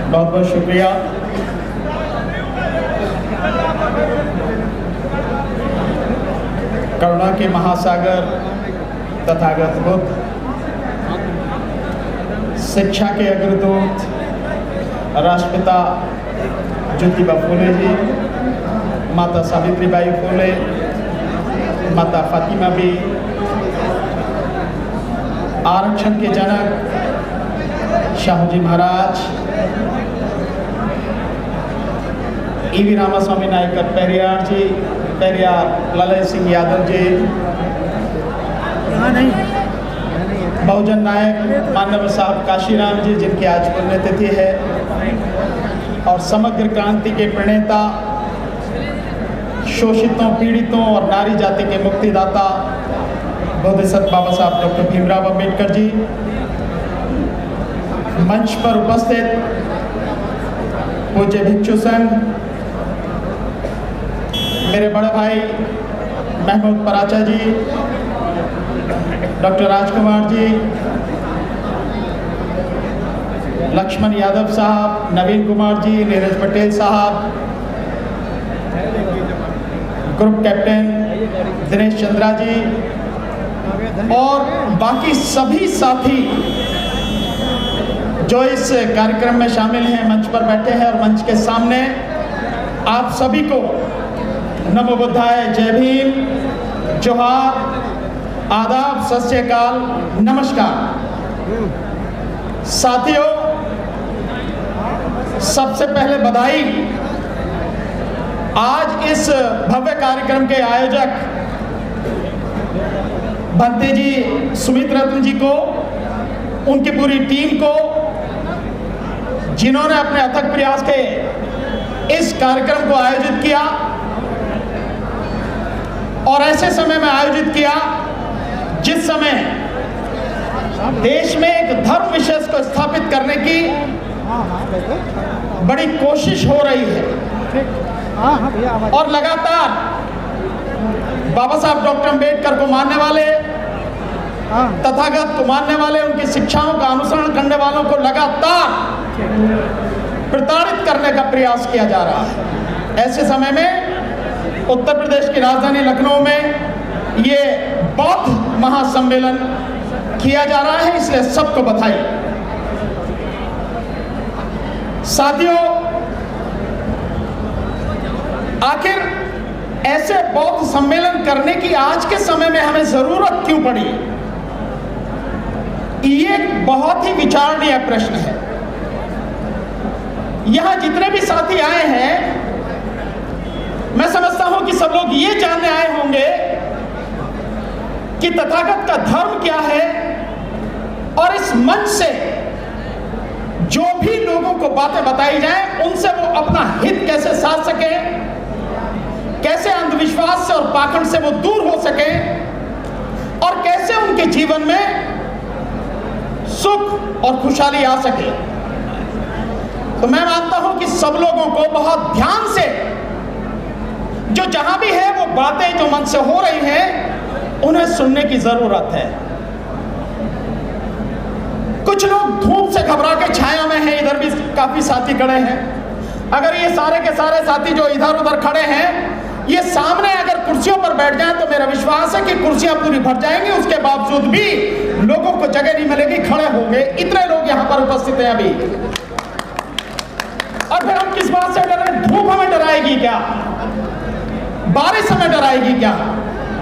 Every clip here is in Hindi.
बहुत बहुत शुक्रिया। करुणा के महासागर तथागत बुद्ध, शिक्षा के अग्रदूत राष्ट्रपिता ज्योतिबा फूले जी, माता सावित्रीबाई फूले, माता फातिमा बी, आरक्षण के जनक शाहूजी महाराज, ईवी रामास्वामी नायकर पेरियार जी, पेरियार ललन सिंह यादव जी, बहुजन नायक मानव साहब काशीराम जी जिनकी आज पुण्यतिथि है, और समग्र क्रांति के प्रणेता, शोषितों, पीड़ितों और नारी जाति के मुक्तिदाता बोधिसत्व बाबा साहब डॉक्टर भीमराव अंबेडकर जी, मंच पर उपस्थित पूज्य भिक्षु संघ, मेरे बड़े भाई महमूद पराचा जी, डॉक्टर राजकुमार जी, लक्ष्मण यादव साहब, नवीन कुमार जी, नीरज पटेल साहब, ग्रुप कैप्टन दिनेश चंद्रा जी और बाकी सभी साथी जो इस कार्यक्रम में शामिल हैं, मंच पर बैठे हैं और मंच के सामने, आप सभी को नमो बुद्धाय, जय भीम, जोहार, आदाब, सत श्री अकाल, नमस्कार। साथियों, सबसे पहले बधाई आज इस भव्य कार्यक्रम के आयोजक भंते जी, सुमित रत्न जी को, उनकी पूरी टीम को, जिन्होंने अपने अथक प्रयास के इस कार्यक्रम को आयोजित किया और ऐसे समय में आयोजित किया जिस समय देश में एक धर्म विशेष को स्थापित करने की बड़ी कोशिश हो रही है और लगातार बाबा साहब डॉक्टर अंबेडकर को मानने वाले, तथागत को मानने वाले, उनकी शिक्षाओं का अनुसरण करने वालों को लगातार प्रताड़ित करने का प्रयास किया जा रहा है। ऐसे समय में उत्तर प्रदेश की राजधानी लखनऊ में ये बौद्ध महासम्मेलन किया जा रहा है, इसलिए सबको बधाई। साथियों, आखिर ऐसे बौद्ध सम्मेलन करने की आज के समय में हमें जरूरत क्यों पड़ी? ये एक बहुत ही विचारणीय प्रश्न है। यहां जितने भी साथी आए हैं, मैं समझता हूं कि सब लोग ये जानने आए होंगे कि तथागत का धर्म क्या है और इस मंच से जो भी लोगों को बातें बताई जाए उनसे वो अपना हित कैसे साध सके, कैसे अंधविश्वास से और पाखंड से वो दूर हो सके और कैसे उनके जीवन में सुख और खुशहाली आ सके। तो मैं मानता हूं कि सब लोगों को बहुत ध्यान से जो जहां भी है वो बातें जो मन से हो रही हैं उन्हें सुनने की जरूरत है। कुछ लोग धूप से घबरा के छाया में हैं, इधर भी काफी साथी खड़े हैं। अगर ये सारे के सारे साथी जो इधर उधर खड़े हैं ये सामने अगर कुर्सियों पर बैठ जाएं तो मेरा विश्वास है कि कुर्सियां पूरी भर जाएंगी, उसके बावजूद भी लोगों को जगह नहीं मिलेगी, खड़े होंगे। इतने लोग यहाँ पर उपस्थित हैं अभी। और फिर हम किस बात से डर रहे हैं? धूप हमें डराएगी क्या? बारिश हमें डराएगी क्या?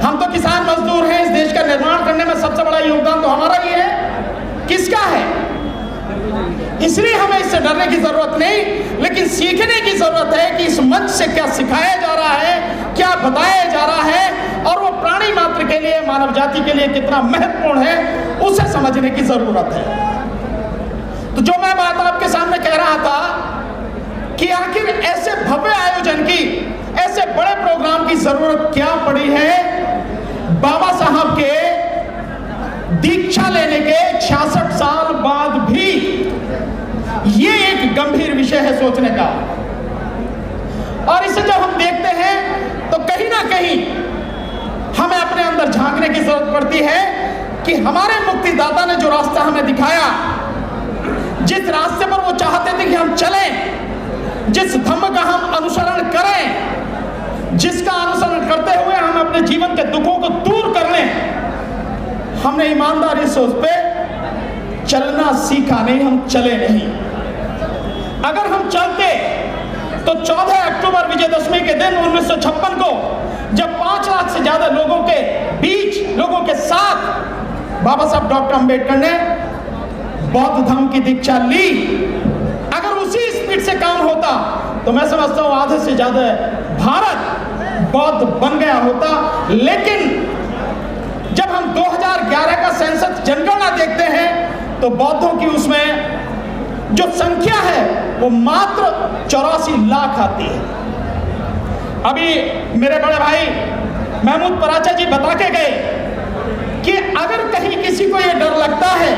हम तो किसान मजदूर हैं, इस देश का निर्माण करने में सबसे बड़ा योगदान तो हमारा ही है। किसका है? इसलिए हमें इससे डरने की जरूरत नहीं, लेकिन सीखने की जरूरत है कि इस मंच से क्या सिखाया जा रहा है, क्या बताया जा रहा है और वो प्राणी मात्र के लिए, मानव जाति के लिए कितना महत्वपूर्ण है, उसे समझने की जरूरत है। तो जो मैं बात आपके सामने कह रहा था कि आखिर ऐसे भव्य आयोजन की, ऐसे बड़े प्रोग्राम की जरूरत क्या पड़ी है बाबा साहब के दीक्षा लेने के 66 साल बाद भी? ये एक गंभीर विषय है सोचने का। और इसे जब हम देखते हैं तो कहीं ना कहीं हमें अपने अंदर झांकने की जरूरत पड़ती है कि हमारे मुक्तिदाता ने जो रास्ता हमें दिखाया, जिस रास्ते पर वो चाहते थे कि हम चलें, जिस धम्म का हम अनुसरण करें, जिसका अनुसरण करते हुए हम अपने जीवन के दुखों को दूर कर लें, हमने ईमानदारी से उस पे चलना सीखा नहीं, हम चले नहीं। अगर हम चलते तो 14 अक्टूबर विजयदशमी के दिन 1956 को, जब 5 लाख से ज्यादा लोगों के बीच, लोगों के साथ बाबा साहब डॉक्टर अंबेडकर ने बौद्ध धर्म की दीक्षा ली, अगर उसी स्पीड से काम होता तो मैं समझता हूं आधे से ज्यादा भारत बौद्ध बन गया होता। लेकिन जब हम 2011 का सेंसस जनगणना देखते हैं तो बौद्धों की उसमें जो संख्या है वो मात्र 84 लाख आती है। अभी मेरे बड़े भाई महमूद पराचा जी बता के गए कि अगर कहीं किसी को यह डर लगता है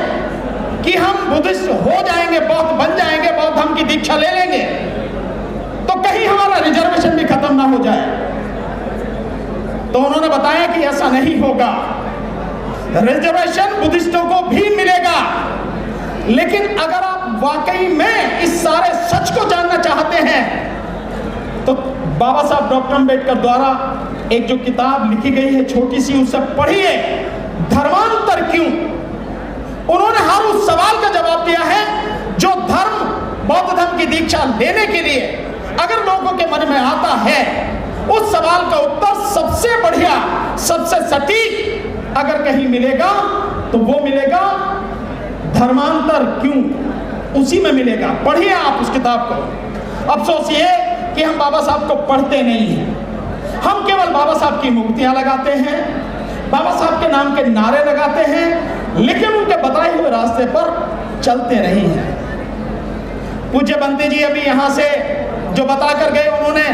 कि हम बुद्धिस्ट हो जाएंगे, बौद्ध बन जाएंगे, बौद्ध धर्म की दीक्षा ले लेंगे, तो कहीं हमारा रिजर्वेशन भी खत्म ना हो जाए। तो उन्होंने बताया कि ऐसा नहीं होगा, रिजर्वेशन बुद्धिस्टों को भी मिलेगा। लेकिन अगर आप वाकई में इस सारे सच को जानना चाहते हैं तो बाबा साहब डॉक्टर अंबेडकर द्वारा एक जो किताब लिखी गई है छोटी सी, उसे पढ़िए, धर्मांतर क्यों। उन्होंने हर उस सवाल का जवाब दिया है जो धर्म, बौद्ध धर्म की दीक्षा लेने के लिए अगर लोगों के मन में आता है, उस सवाल का उत्तर सबसे बढ़िया, सबसे सटीक अगर कहीं मिलेगा तो वो मिलेगा धर्मांतर क्यों, उसी में मिलेगा। पढ़िए आप उस किताब को। अफसोस ये कि हम बाबा साहब को पढ़ते नहीं हैं, हम केवल बाबा साहब की मूर्तियां लगाते हैं, बाबा साहब के नाम के नारे लगाते हैं, लेकिन उनके बताए हुए रास्ते पर चलते नहीं हैं। पूज्य बंते जी अभी यहाँ से जो बता कर गए, उन्होंने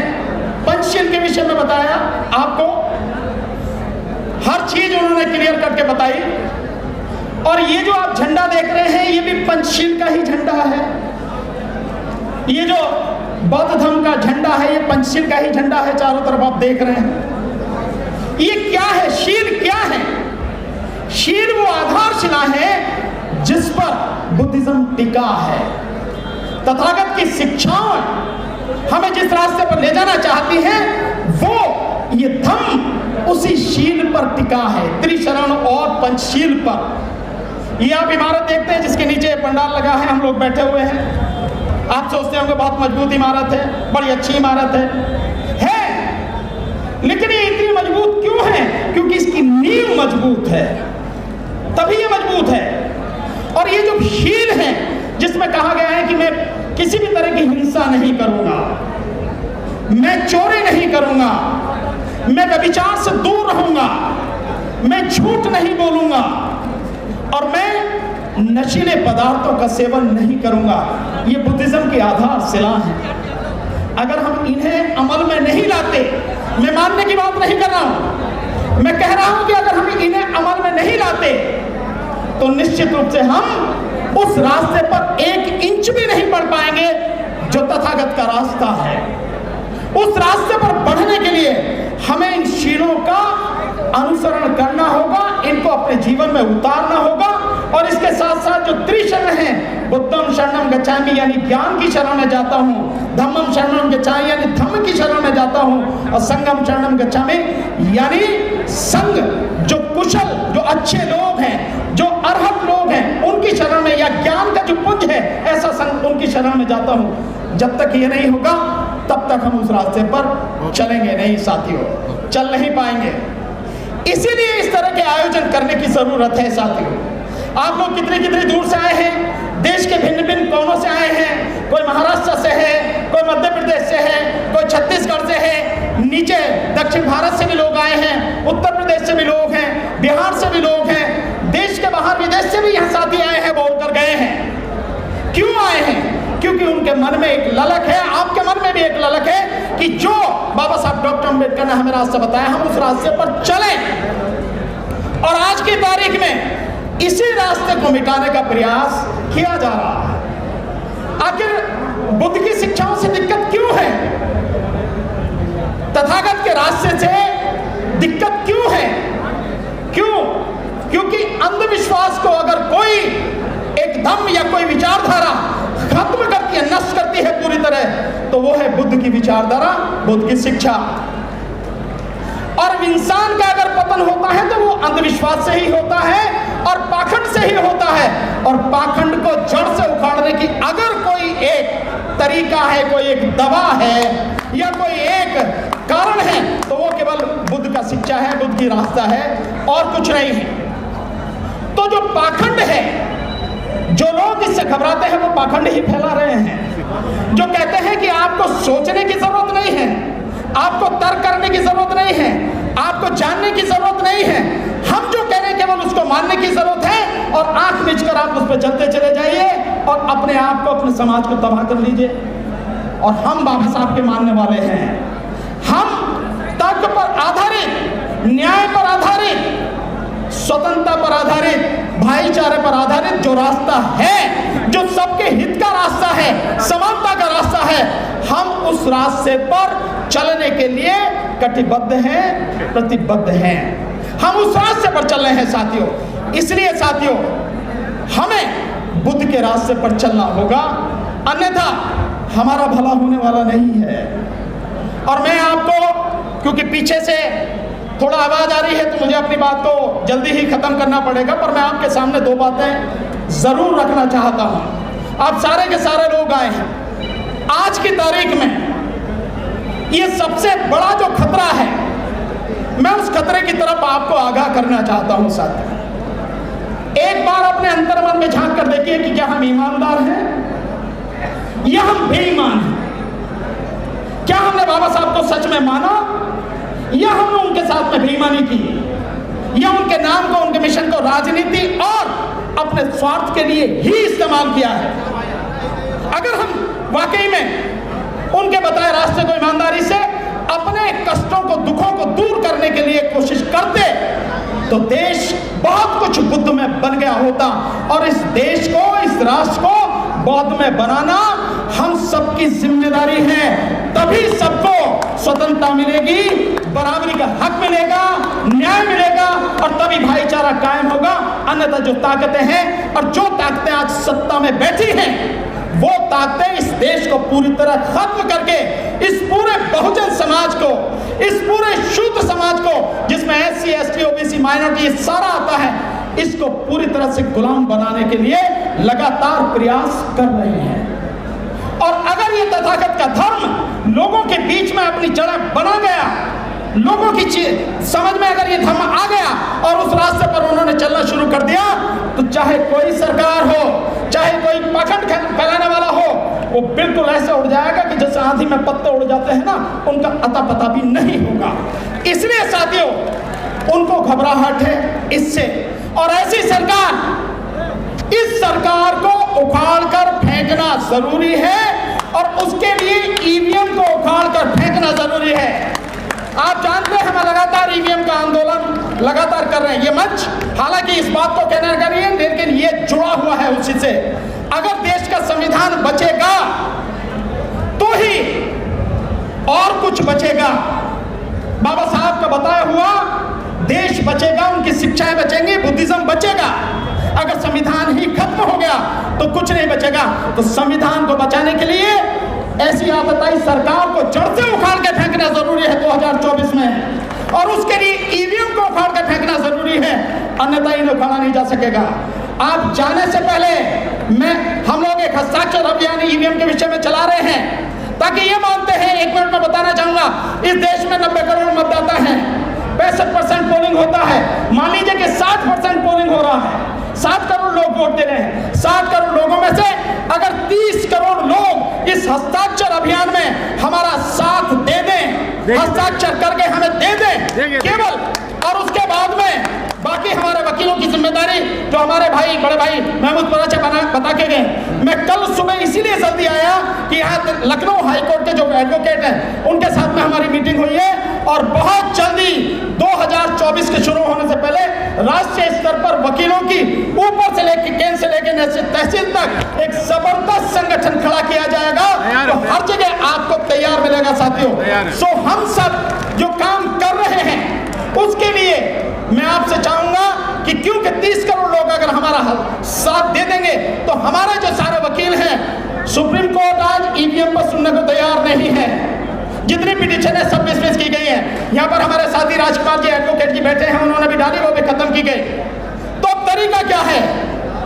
पंचशील के विषय में बताया, आपको हर चीज उन्होंने क्लियर करके बताई। और ये जो आप झंडा देख रहे हैं ये भी पंचशील का ही झंडा है। ये जो बौद्ध धर्म का झंडा है ये पंचशील का ही झंडा है, चारों तरफ आप देख रहे हैं। ये क्या है, शील क्या है? शील वो आधारशिला है जिस पर बुद्धिज्म टिका है। तथागत की शिक्षाएं हमें जिस रास्ते पर ले जाना चाहती हैं वो ये धम्म उसी शील पर टिका है, त्रिशरण और पंचशील पर। ये आप इमारत देखते हैं जिसके नीचे पंडाल लगा है, हम लोग बैठे हुए हैं। आप सोचते होंगे बहुत मजबूत इमारत है, बड़ी अच्छी इमारत है। लेकिन ये इतनी मजबूत क्यों है? क्योंकि इसकी नींव मजबूत है, तभी ये मजबूत है। और ये जो शील है जिसमें कहा गया है कि मैं किसी भी तरह की हिंसा नहीं करूंगा, मैं चोरी नहीं करूंगा, मैं व्यभिचार से दूर रहूंगा, मैं झूठ नहीं बोलूंगा और मैं नशीले पदार्थों का सेवन नहीं करूंगा, ये बुद्धिज्म की आधारशिला है। अगर हम इन्हें अमल में नहीं लाते, मैं मानने की बात नहीं कर रहा हूं, मैं कह रहा हूं कि अगर हम इन्हें अमल में नहीं लाते तो निश्चित रूप से हम उस रास्ते पर 1 इंच भी नहीं बढ़ पाएंगे जो तथागत का रास्ता है। उस रास्ते पर बढ़ने के लिए हमें इन शीलों का अनुसरण करना होगा, इनको अपने जीवन में उतारना होगा। और इसके साथ साथ जो त्रिशरण है, बुद्धम शरणम गच्छामि यानी ज्ञान की शरण में जाता हूँ, धम्मम शरणम गच्छामि यानी धम्म की शरण में जाता हूँ, और संगम शरणम गच्छामि यानी संग, जो कुशल, जो अच्छे लोग हैं, जो अर्हत लोग हैं, उनकी शरण में, या ज्ञान का जो पुंज है ऐसा संग, उनकी शरण में जाता हूँ। जब तक ये नहीं होगा तब तक हम उस रास्ते पर चलेंगे नहीं साथियों, चल नहीं पाएंगे। इसीलिए इस तरह के आयोजन करने की जरूरत है साथियों। आप लोग कितने कितने दूर से आए हैं, देश के भिन्न भिन्न कोनों से आए हैं, कोई महाराष्ट्र से है, कोई मध्य प्रदेश से है, कोई छत्तीसगढ़ से है, नीचे दक्षिण भारत से भी लोग आए हैं, उत्तर प्रदेश से भी लोग हैं, बिहार से भी लोग हैं, देश के बाहर विदेश से भी यहाँ साथी आए हैं, बोल कर गए हैं। क्यों आए हैं? क्योंकि उनके मन में एक ललक है, आपके मन में भी एक ललक है कि जो बाबा साहब डॉक्टर अंबेडकर ने हमें रास्ता बताया, हम उस रास्ते पर चलें। और आज की तारीख में इसी रास्ते को मिटाने का प्रयास किया जा रहा है। आखिर बुद्ध की शिक्षाओं से दिक्कत क्यों है? तथागत के रास्ते से दिक्कत क्यों है? क्यों? क्योंकि अंधविश्वास को अगर कोई एकदम या कोई विचारधारा खत्म करती है, नष्ट करती है पूरी तरह, तो वो है बुद्ध की विचारधारा, बुद्ध की शिक्षा। और इंसान का अगर पतन होता है तो वो अंधविश्वास से ही होता है और पाखंड से ही होता है। और पाखंड को जड़ से उखाड़ने की अगर कोई एक तरीका है, कोई एक दवा है या कोई एक कारण है, तो वो केवल बुद्ध का शिक्षा है, बुद्ध की रास्ता है और कुछ नहीं है। तो जो पाखंड है, जो लोग इससे घबराते हैं वो पाखंड ही फैला रहे हैं। जो कहते हैं कि आपको सोचने की जरूरत नहीं है, आपको तर्क करने की जरूरत नहीं है, आपको जानने की जरूरत नहीं है, हम जो कह रहे हैं केवल उसको मानने की जरूरत है और आंख मीच कर आप उस पर चलते चले जाइए और अपने आप को, अपने समाज को तबाह कर लीजिए। और हम बाबा साहब के मानने वाले हैं। हम तर्क पर आधारित, न्याय पर आधारित, स्वतंत्रता पर आधारित, भाईचारे पर आधारित जो रास्ता है, जो सबके हित का रास्ता है, समानता का रास्ता है, हम उस रास्ते पर चलने के लिए कटिबद्ध हैं, प्रतिबद्ध हैं। हम उस रास्ते पर चल रहे हैं साथियों। इसलिए साथियों, हमें बुद्ध के रास्ते पर चलना होगा, अन्यथा हमारा भला होने वाला नहीं है। और मैं आपको, क्योंकि पीछे से थोड़ा आवाज आ रही है तो मुझे अपनी बात को जल्दी ही खत्म करना पड़ेगा, पर मैं आपके सामने दो बातें जरूर रखना चाहता हूं। आप सारे के सारे लोग आए हैं। आज की तारीख में ये सबसे बड़ा जो खतरा है, मैं उस खतरे की तरफ आपको आगाह करना चाहता हूं साथियों। एक बार अपने अंतर्मन में झांक कर देखिए कि क्या हम ईमानदार हैं या हम बेईमान हैं। क्या हमने बाबा साहब को सच में माना या हमने उनके साथ में बेईमानी की, या उनके नाम को, उनके मिशन को राजनीति और अपने स्वार्थ के लिए ही इस्तेमाल किया है। अगर हम वाकई में उनके बताए रास्ते को ईमानदारी से, अपने कष्टों को, दुखों को दूर करने के लिए कोशिश करते, तो देश बहुत कुछ बुद्ध में बन गया होता। और इस देश को, इस राष्ट्र को बौद्ध में बनाना हम सबकी जिम्मेदारी है। तभी सबको स्वतंत्रता मिलेगी, बराबरी का हक मिलेगा, न्याय मिलेगा और तभी भाईचारा कायम होगा। अन्यथा जो ताकतें हैं और जो ताकतें आज सत्ता में बैठी हैं, वो ताकतें इस देश को पूरी तरह खत्म करके इस पूरे बहुजन समाज को, इस पूरे शूद्र समाज को, जिसमें SC, ST, OBC, माइनॉरिटी सारा आता है, इसको पूरी तरह से गुलाम बनाने के लिए लगातार प्रयास कर रहे हैं। और अगर ये तथागत का धर्म लोगों के बीच में अपनी जड़ें बना गया, लोगों की समझ में अगर ये धर्म आ गया और उस रास्ते पर उन्होंने चलना शुरू कर दिया, तो चाहे कोई सरकार हो, चाहे कोई पाखंड फैलाने वाला हो, वो बिल्कुल ऐसे उड़ जाएगा कि जैसे आंधी में पत्ते उड़ जाते हैं ना, उनका अता पता भी नहीं होगा। इसलिए साथियों, उनको घबराहट है इससे। और ऐसी सरकार, इस सरकार को उखाड़ कर फेंकना जरूरी है और उसके लिए EVM को उखाड़ कर फेंकना जरूरी है। आप जानते हैं हम लगातार EVM का आंदोलन लगातार कर रहे हैं। ये मंच हालांकि इस बात को कहना कर रही है, लेकिन ये जुड़ा हुआ है उसी से। अगर देश का संविधान बचेगा तो ही और कुछ बचेगा। बाबा साहब का बताया हुआ देश बचेगा, उनकी शिक्षाएं बचेंगी, बुद्धिज्म बचेगा। अगर संविधान ही खत्म हो गया तो कुछ नहीं बचेगा। तो संविधान को बचाने के लिए ऐसी आतताई सरकार को जड़ से उखाड़ के फेंकना जरूरी है 2024 में, और उसके लिए EVM को उखाड़ के फेंकना जरूरी है, अन्यथा इन्हें उखाड़ा नहीं जा सकेगा। आप जाने से पहले हम लोग एक हस्ताक्षर अभियान EVM के विषय में चला रहे हैं, ताकि ये मानते हैं, 1 मिनट में बताना चाहूंगा, इस देश में 90 करोड़ मतदाता हैं, 65% पोलिंग होता है। मान लीजिए कि 60% पोलिंग हो रहा है, 7 करोड़ लोग वोट दे रहे हैं। 7 करोड़ लोगों में से अगर 30 करोड़ लोग इस हस्ताक्षर अभियान में हमारा साथ दे दें, हस्ताक्षर करके हमें दे दें केवल, और उसके बाद में बाकी हमारे वकीलों की जिम्मेदारी, जो हमारे भाई, बड़े भाई महमूद पराचे बता के गए। मैं कल सुबह इसीलिए जल्दी आया कि यहाँ लखनऊ हाईकोर्ट के जो एडवोकेट हैं उनके साथ में हमारी मीटिंग हुई है, और बहुत जल्दी 2024 के शुरू होने से पहले राष्ट्रीय स्तर पर वकीलों की ऊपर से लेकर केंद्र से लेकर तहसील तक एक जबरदस्त संगठन खड़ा किया जाएगा। तो हर जगह आपको तैयार मिलेगा साथियों। सो हम सब जो काम कर रहे हैं उसके लिए मैं आपसे चाहूंगा कि क्योंकि दे देंगे। तो हमारे जो सारे वकील हैं, सुप्रीम कोर्ट आज ईवीएम पर सुनने को तैयार नहीं है। जितनी पिटीशन है सब डिसमिस की गई है। यहाँ पर हमारे साथी राजकुमार जी एडवोकेट जी बैठे हैं, उन्होंने भी डाली, वो भी खत्म की गई। तो अब तरीका क्या है?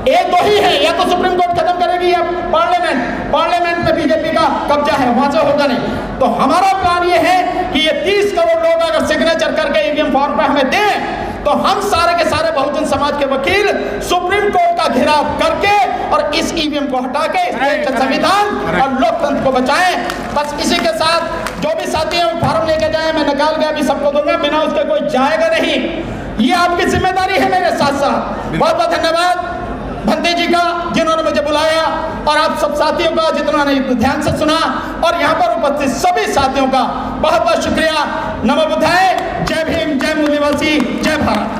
एक दो ही है, या तो सुप्रीम कोर्ट खत्म करेगी या पार्लियामेंट में बीजेपी का कब्जा है, वहां से होगा नहीं। तो हमारा प्लान ये है कि ये 30 करोड़ लोग अगर सिग्नेचर करके ईवीएम फॉर्म पे हमें दें, तो हम सारे के सारे बहुजन समाज के वकील सुप्रीम कोर्ट का घेराव करके और इस ईवीएम को हटा के इस देश के संविधान और लोकतंत्र को बचाएं। बस इसी के साथ जो भी साथी हैं फॉर्म लेके जाएं, मैं निकाल के अभी सबको दूंगा, बिना उसके कोई जाएगा नहीं। ये आपकी जिम्मेदारी है मेरे साथ साथ। बहुत बहुत धन्यवाद भंते जी का, जिन्होंने मुझे बुलाया, और आप सब साथियों का जिन्होंने ध्यान से सुना, और यहाँ पर उपस्थित सभी साथियों का बहुत बहुत शुक्रिया। नमो बुद्धाय, जय भीम, जय मूल्यवासी, जय भारत।